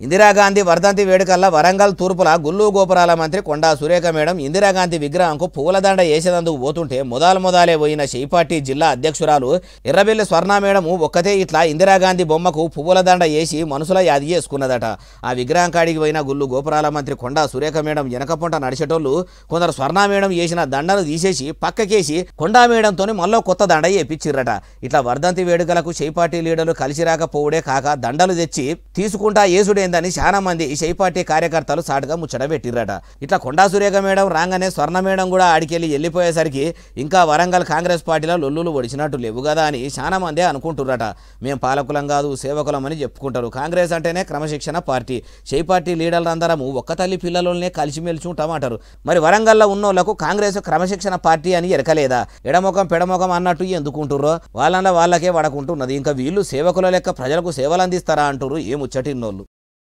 ఇందిరాగాంధీ వర్ధంతి వేడుకల్లో వరంగల్ తూర్పుల గుల్లు గోపురాల మంత్రి కొండా సురేఖ మేడం ఇందిరాగాంధీ విగ్రహంకు పూలదండ వేసేందుకు పోతుంటే మొదలే పోయిన షేపార్టీ జిల్లా అధ్యక్షురాలు ఎర్రబెల్లి స్వర్ణ మేడం ఒక్కతే ఇట్లా ఇందిరాగాంధీ బొమ్మకు పూలదండ వేసి మనసులో యాది చేసుకున్నదట. ఆ విగ్రహం కాడికి పోయిన గుల్లు గోపురాల మంత్రి కొండా సురేఖ మేడం వెనకపొంట నడిచేటోళ్ళు కొందరు స్వర్ణ మేడం వేసిన దండను తీసేసి పక్కకేసి కొండా మేడంతో మళ్ళీ కొత్త దండ వేయించిర్రట. ఇట్లా వర్ధంతి వేడుకలకు షేపార్టీ లీడర్లు కలిసి రాకపోవడే కాక దండలు తెచ్చి తీసుకుంటా ఏసుడేందని చాలా మంది షేపార్టీ కార్యకర్తలు సాటుగా ముచ్చట పెట్టిర్రట. ఇట్లా కొండా సురేఖ మేడం రాగానే స్వర్ణ మేడం కూడా ఆడికెళ్ళి వెళ్ళిపోయేసరికి ఇంకా వరంగల్ కాంగ్రెస్ పార్టీలో లొల్లులు ఒడిచినట్టు లేవు కదా అని చాలా మంది అనుకుంటుర్రట. మేము పాలకులం కాదు సేవకులం అని చెప్పుకుంటారు. కాంగ్రెస్ అంటేనే క్రమశిక్షణ పార్టీ. షేపార్టీ లీడర్లందరము ఒక్క తల్లి పిల్లలనే కలిసిమెలిసి ఉంటామంటారు. మరి వరంగల్లో ఉన్నోళ్లకు కాంగ్రెస్ క్రమశిక్షణ పార్టీ అని ఎరకలేదా? ఎడముఖం పెడముఖం అన్నట్టు ఎందుకుంటుర్రో వాళ్ళకే వడకుంటున్నది. ఇంకా వీళ్ళు సేవకుల లెక్క ప్రజలకు సేవలు అందిస్తారా అంటారు ఏ ముచ్చటిన్నోళ్ళు.